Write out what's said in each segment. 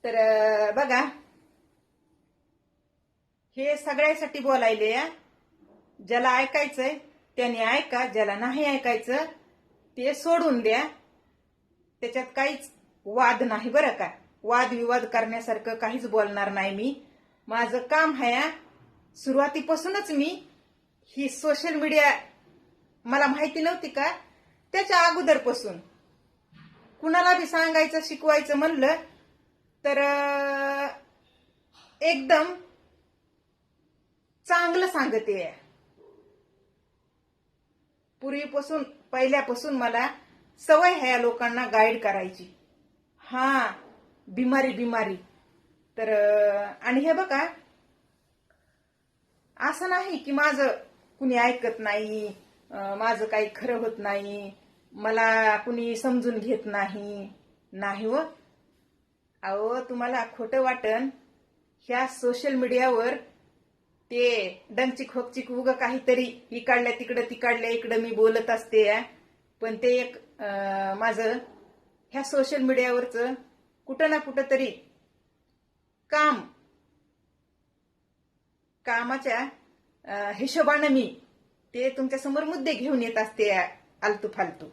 तर बघा, हे सगळ्यासाठी बोलायले. ज्याला ऐकायचंय त्याने ऐका, ज्याला नाही ऐकायचं ते सोडून द्या. त्याच्यात काहीच वाद नाही बरं का. वादविवाद करण्यासारखं काहीच बोलणार नाही मी. माझं काम आहे. सुरुवातीपासूनच मी ही सोशल मीडिया मला माहिती नव्हती का, त्याच्या अगोदरपासून कुणाला बी सांगायचं शिकवायचं म्हणलं तर एकदम चांगलं सांगते. पूर्वीपासून पहिल्यापासून मला सवय आहे या लोकांना गाईड करायची. बिमारी तर आणि हे बघा, असं नाही की माझं कुणी ऐकत नाही, माझं काही खरं होत नाही, मला कुणी समजून घेत नाही हो. अहो, तुम्हाला खोटं वाटन, ह्या सोशल मीडियावर ते डंचिक खोकचिक उग काहीतरी इकडल्या तिकडं तिकडल्या इकडं मी बोलत असते. पण ते एक माझं ह्या सोशल मीडियावरचं कुठं ना कुठं तरी कामाच्या हिशोबानं मी ते तुमच्या समोर मुद्दे घेऊन येत असते आलतू फालतू.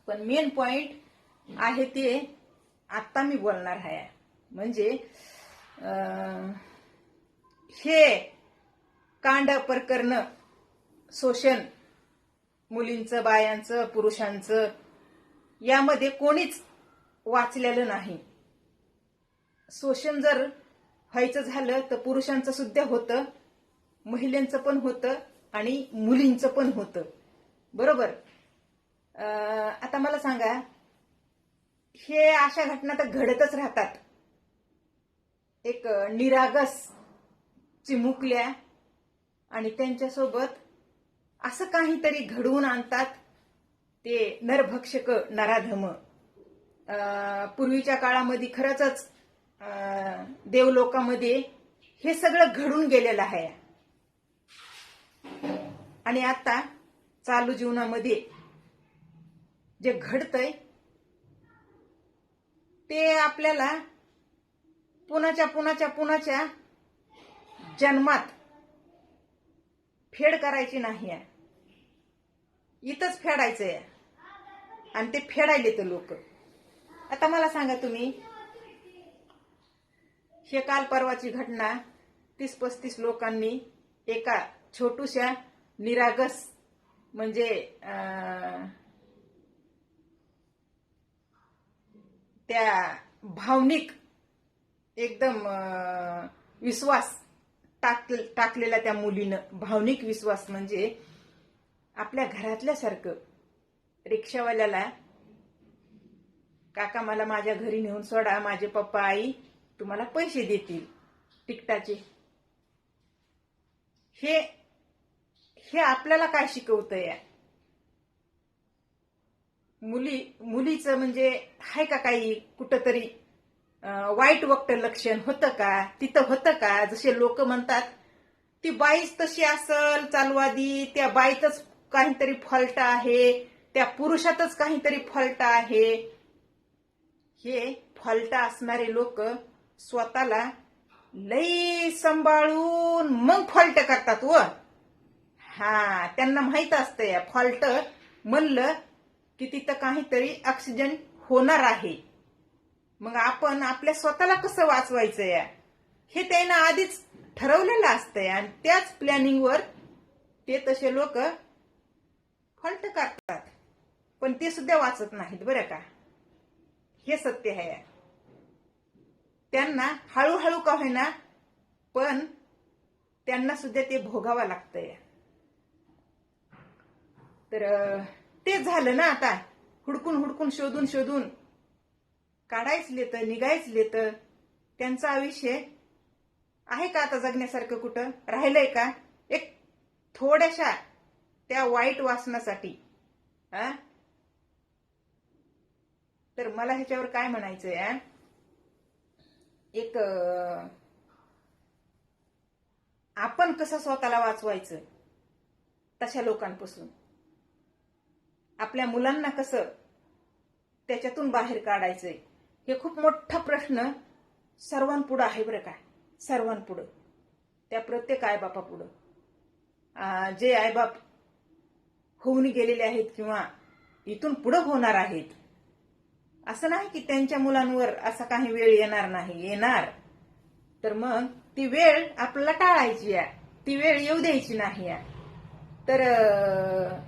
पण मेन पॉइंट आहे ते आता मी बोलणार आहे. म्हणजे हे कांड प्रकरण, शोषण मुलींचं, बायांचं, पुरुषांचं, यामध्ये कोणीच वाचलेलं नाही. शोषण जर व्हायचं झालं तर पुरुषांचं सुद्धा होतं, महिलांचं पण होतं आणि मुलींचं पण होतं. बरोबर. आता मला सांगा, हे अशा घटना तर घडतच राहतात. एक निरागस चिमुकल्या आणि त्यांच्यासोबत असं काहीतरी घडवून आणतात ते नरभक्षक नराधम. पूर्वीच्या काळामध्ये खरंच देवलोकामध्ये हे सगळं घडून गेलेलं आहे. आणि आता चालू जीवनामध्ये जे घडतंय ते आपल्याला पुन्हाच्या जन्मात फेड करायची नाही आहे, इथंच फेडायचंय. आणि ते फेडायले तर लोक. आता मला सांगा तुम्ही, हे काल परवाची घटना 30-35 लोकांनी एका छोटूशा निरागस, म्हणजे त्या भावनिक एकदम विश्वास टाकलेला त्या मुलीनं. भावनिक विश्वास म्हणजे आपल्या घरातल्यासारखं. रिक्षावाल्याला, काका मला माझ्या घरी नेऊन सोडा, माझे पप्पा आई तुम्हाला पैसे देतील तिकटाचे. हे आपल्याला काय शिकवतंय? मुलीचं म्हणजे आहे का काही कुठंतरी वाईट वक्त लक्षण होतं का? तिथं होतं का? जसे लोक म्हणतात ती बाईच तशी असल चालवादी, त्या बाईतच काहीतरी फॉल्ट आहे, त्या पुरुषातच काहीतरी फॉल्ट आहे. हे फॉल्ट असणारे लोक स्वतःला लई सांभाळून मग फॉल्ट करतात व. त्यांना माहित असतंय फॉल्ट म्हणलं की तिथं काहीतरी ऍक्सिडेंट होणार आहे. मग आपण आपल्या स्वतःला कसं वाचवायचं हे त्यांना आधीच ठरवलेलं असतंय. आणि त्याच प्लॅनिंगवर ते तसे लोक फॉल्ट करतात. पण ते सुद्धा वाचत नाहीत बरं का. हे सत्य आहे. त्यांना हळूहळू का होईना पण त्यांना सुद्धा ते भोगावं लागतंय. तर ते झालं ना. आता हुडकून शोधून काढायच लेतं, निघायच लेतं. त्यांचं आयुष्य आहे का आता जगण्यासारखं? कुठं राहिलंय का? एक थोड्याशा त्या वाईट वासनासाठी. तर मला ह्याच्यावर काय म्हणायचंय, एक आपण कसं स्वतःला वाचवायचं तशा लोकांपासून, आपल्या मुलांना कसं त्याच्यातून बाहेर काढायचंय? हे खूप मोठा प्रश्न सर्वांपुढं आहे बरं का, सर्वांपुढं, त्या प्रत्येक आईबापापुढं. जे आईबाप होऊन गेलेले आहेत किंवा इथून पुढं होणार आहेत, असं नाही की त्यांच्या मुलांवर असा काही वेळ येणार नाही, येणार. तर मग ती वेळ आपल्याला टाळायची आहे, ती वेळ येऊ द्यायची नाही आहे. तर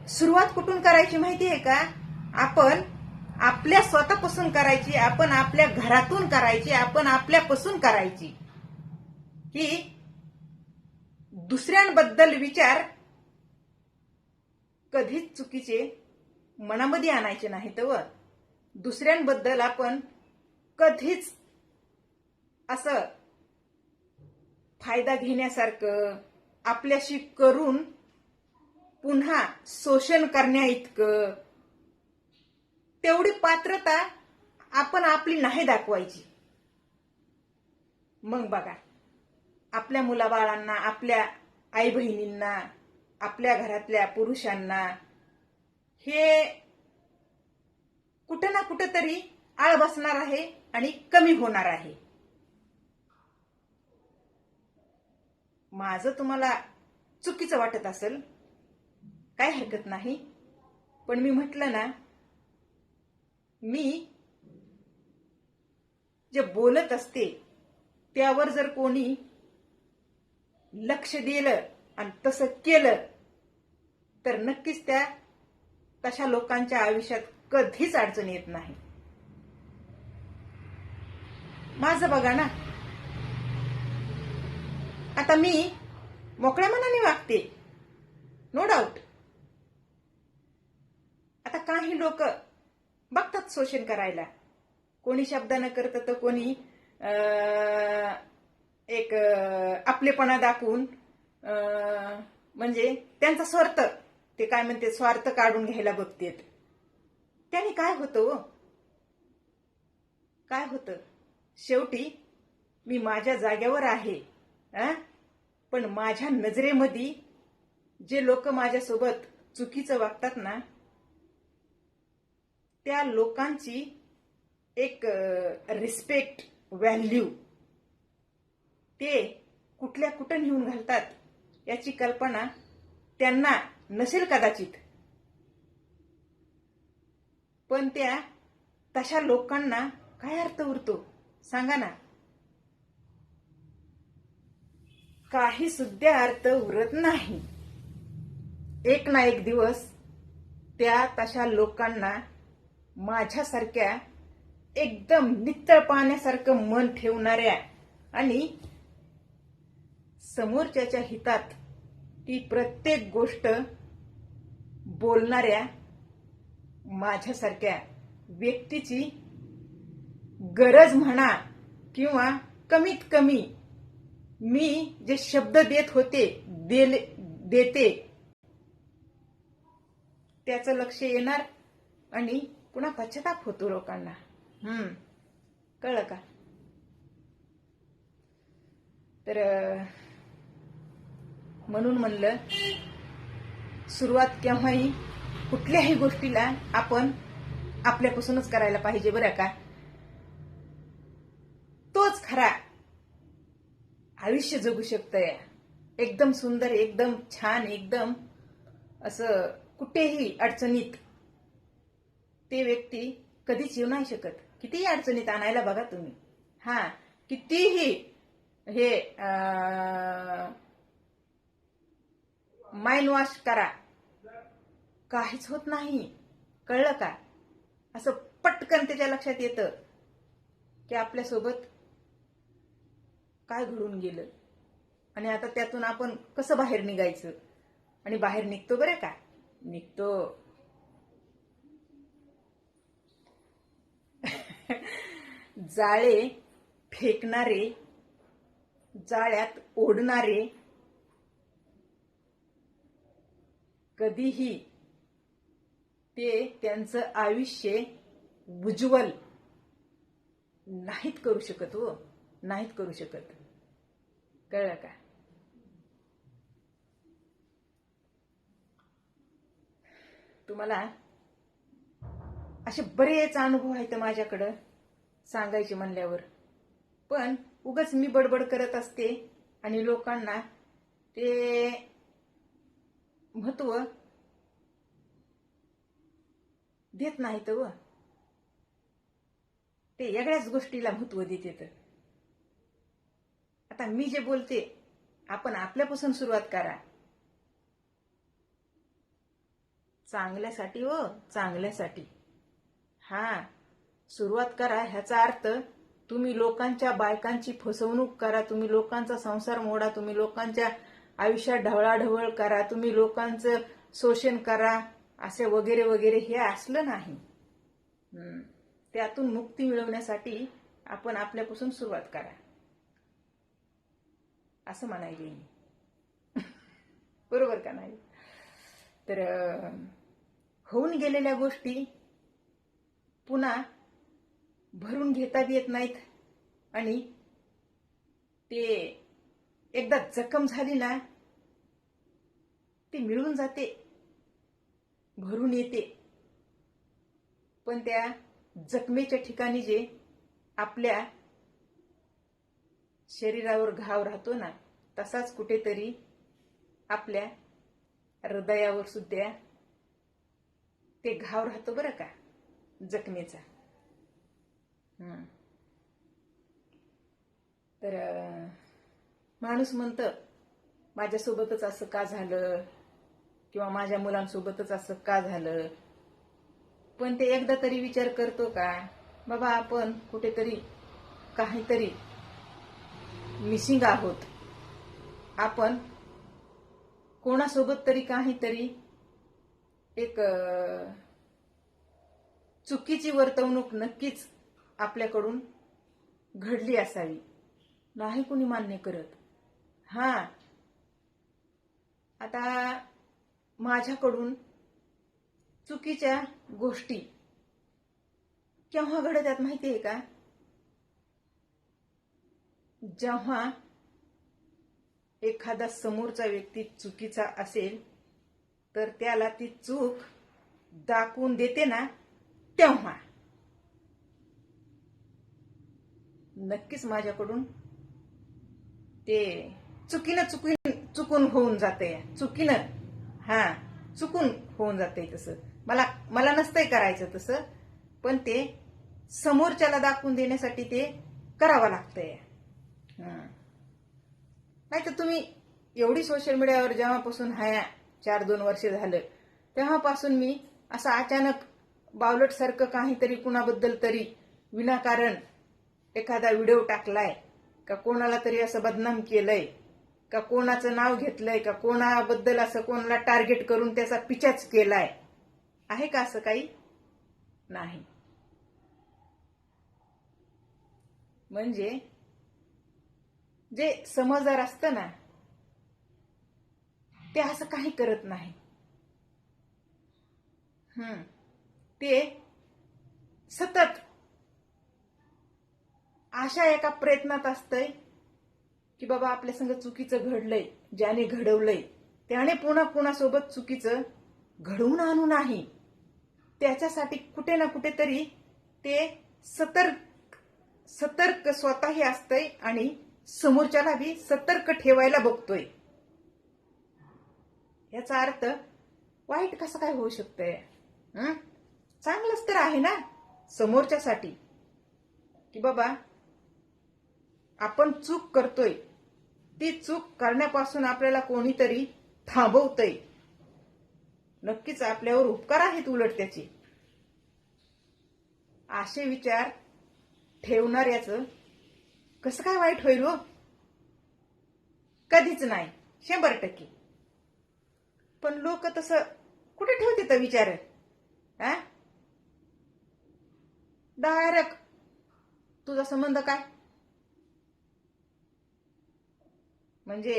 सुरुवात कुठून करायची माहिती आहे का? आपण आपल्या स्वतःपासून करायची, आपण आपल्या घरातून करायची, आपण आपल्यापासून करायची. की दुसऱ्यांबद्दल विचार कधीच चुकीचे मनामध्ये आणायचे नाहीत व दुसऱ्यांबद्दल आपण कधीच असं फायदा घेण्यासारखं आपल्याशी करून पुन्हा शोषण करण्या इतकं तेवढी पात्रता आपण आपली नाही दाखवायची. मग बघा, आपल्या मुलाबाळांना, आपल्या आई बहिणींना, आपल्या घरातल्या पुरुषांना हे कुठं ना कुठं तरी आळ बसणार आहे आणि कमी होणार आहे. माझं तुम्हाला चुकीचं वाटत असेल, काय हरकत नाही. पण मी म्हटलं ना, मी जे बोलत असते त्यावर जर कोणी लक्ष दिलं आणि तसं केलं तर नक्कीच त्या तशा लोकांच्या आयुष्यात कधीच अडचण येत नाही. माझं बघा ना, आता मी मोकळ्या मनाने वागते, नो डाऊट. आता काही लोक बघतात शोषण करायला, कोणी शब्दानं करतं तर कोणी एक आपलेपणा दाखवून म्हणजे त्यांचा स्वार्थ, ते काय म्हणते, स्वार्थ काढून घ्यायला बघतेत. त्याने काय होतं? काय होतं? शेवटी मी माझ्या जाग्यावर आहे, पण माझ्या नजरेमध्ये जे लोक माझ्यासोबत चुकीचं वागतात ना, त्या लोकांची एक रिस्पेक्ट, व्हॅल्यू ते कुठल्या कुठं नेऊन घालतात याची कल्पना त्यांना नसेल कदाचित. पण त्या तशा लोकांना काय अर्थ उरतो सांगा ना? काही सुद्धा अर्थ उरत नाही. एक ना एक दिवस त्या तशा लोकांना माझ्यासारख्या एकदम नित्तळ पाण्यासारखं मन ठेवणाऱ्या आणि समोरच्याच्या हितात ती प्रत्येक गोष्ट बोलणाऱ्या माझ्यासारख्या व्यक्तीची गरज म्हणा, किंवा कमीत कमी मी जे शब्द देत होते, देते, त्याचं लक्ष येणार आणि पुन्हा पश्चाताप होतो लोकांना. कळलं का? तर म्हणून म्हणलं, सुरुवात केव्हाही कुठल्याही गोष्टीला आपण आपल्यापासूनच करायला पाहिजे बरं का. तोच खरा आयुष्य जगू शकतंय, एकदम सुंदर, एकदम छान, एकदम असं कुठेही अडचणीत ते व्यक्ती कधीच येऊ नाही शकत. कितीही अडचणीत आणायला बघा तुम्ही, कितीही हे माइंड वॉश करा, काहीच होत नाही. कळलं का? असं पटकन त्याच्या लक्षात येतं की आपल्यासोबत काय घडून गेलं आणि आता त्यातून आपण कसं बाहेर निघायचं. आणि बाहेर निघतो बरं का, निघतो. जाळे फेकणारे, जाळ्यात ओढणारे कधीही ते त्यांचं आयुष्य उज्ज्वल नाहीत करू शकत हो, नाहीत करू शकत. कळलं का? तुम्हाला असे बरेच अनुभव आहेत माझ्याकडं सांगायचे म्हणल्यावर. पण उगाच मी बडबड करत असते आणि लोकांना ते महत्व देत नाहीत व ते वेगळ्याच गोष्टीला महत्व देते. आता मी जे बोलते आपण आपल्यापासून सुरुवात करा. चांगल्यासाठी व चांगल्यासाठी. हा, सुरुवात करा ह्याचा अर्थ तुम्ही लोकांच्या बायकांची फसवणूक करा, तुम्ही लोकांचा संसार मोडा, तुम्ही लोकांच्या आयुष्यात ढवळाढवळ करा, तुम्ही लोकांचं शोषण करा, असे वगैरे वगैरे हे असलं नाही. त्यातून मुक्ती मिळवण्यासाठी आपण आपल्यापासून सुरुवात करा असं म्हणायले मी. बरोबर का नाही? तर होऊन गेलेल्या गोष्टी पुन्हा भरून घेता येत नाहीत आणि ते एकदा जखम झाली ना ती मिळून जाते, भरून येते. पण त्या जखमेच्या ठिकाणी जे आपल्या शरीरावर घाव राहतो ना तसाच कुठेतरी आपल्या हृदयावर सुद्धा ते घाव राहतो बरं का, जखमेचा. तर माणूस म्हणतं माझ्यासोबतच असं का झालं किंवा माझ्या मुलांसोबतच असं का झालं. पण ते एकदा तरी विचार करतो का बाबा आपण कुठेतरी काहीतरी मिसिंग आहोत, आपण कोणासोबत तरी काहीतरी एक चुकीची वर्तवणूक नक्कीच आपल्याकडून घडली असावी. नाही कुणी मान्य करत. आता माझ्याकडून चुकीच्या गोष्टी केव्हा घडतात माहितीये का? जेव्हा एखादा समोरचा व्यक्ती चुकीचा असेल तर त्याला ती चूक दाखवून देते ना तेव्हा. नक्कीच माझ्याकडून ते चुकून होऊन जाते. चुकून होऊन जाते. तसं मला नसतंय करायचं तसं, पण ते समोरच्याला दाखवून देण्यासाठी ते करावं लागतंय. नाही तर तुम्ही एवढी सोशल मीडियावर जेव्हापासून 4-2 वर्ष झालं तेव्हापासून मी असं अचानक बावलट सारखं काहीतरी कुणाबद्दल तरी विनाकारण एखादा व्हिडिओ टाकलाय का, कोणाला तरी असं बदनाम केलंय का, कोणाचं नाव घेतलंय का, कोणाबद्दल असं कोणाला टार्गेट करून त्याचा पिछाच केलाय आहे का? असं काही नाही. म्हणजे जे समजदार असतं ना ते असं काही करत नाही. ते सतत अशा एका प्रयत्नात असतंय की बाबा आपल्या संग चुकीचं घडलंय, ज्याने घडवलंय त्याने पुन्हा कुणासोबत चुकीचं घडवून आणू नाही. त्याच्यासाठी कुठे ना कुठेतरी ते सतर्क स्वतःही असतंय आणि समोरच्याला बी सतर्क ठेवायला बघतोय. याचा अर्थ वाईट कसं काय होऊ शकतंय? चांगलंच तर आहे ना समोरच्यासाठी की बाबा आपण चूक करतोय, ती चूक करण्यापासून आपल्याला कोणीतरी थांबवतंय. नक्कीच आपल्यावर उपकार आहेत उलट त्याचे. असे विचार ठेवणाऱ्याचं कसं काय वाईट होईल हो? कधीच नाही, 100%. पण लोक तसं कुठे ठेवते तर विचार? डायरेक्ट तुझा संबंध काय? म्हणजे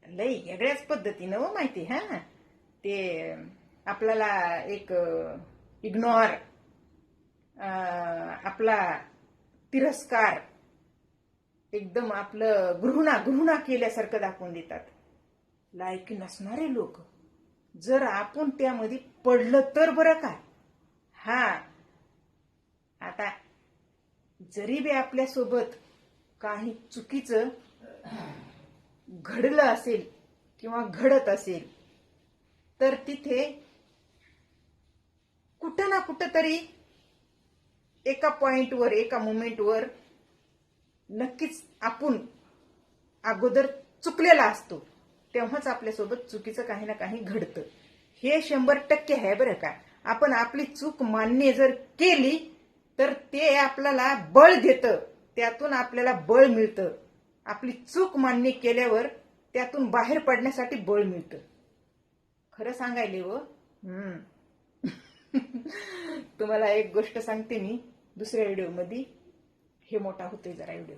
लई वेगळ्याच पद्धतीनं हो माहिती. ते आपल्याला एक इग्नोर, आपला तिरस्कार, एकदम आपलं घृणा केल्यासारखं दाखवून देतात. लायकी नसणारे लोक. जर आपण त्यामध्ये पडलं तर बरं काय. आता जरी बी आपल्यासोबत काही चुकीचं घडलं असेल किंवा घडत असेल तर तिथे कुठं ना कुठं तरी एका पॉइंटवर एका मोमेंटवर नक्कीच आपण अगोदर चुकलेला असतो, तेव्हाच आपल्यासोबत चुकीचं काही ना काही घडतं. हे 100% आहे बरं का. आपण आपली चूक मान्य जर केली तर ते आपल्याला बळ देतं, त्यातून आपल्याला बळ मिळतं. आपली चूक मान्य केल्यावर त्यातून बाहेर पडण्यासाठी बळ मिळतं. खरं सांगायले हो. तुम्हाला एक गोष्ट सांगते मी दुसऱ्या व्हिडिओमध्ये. हे मोठा होतोय जरा व्हिडिओ.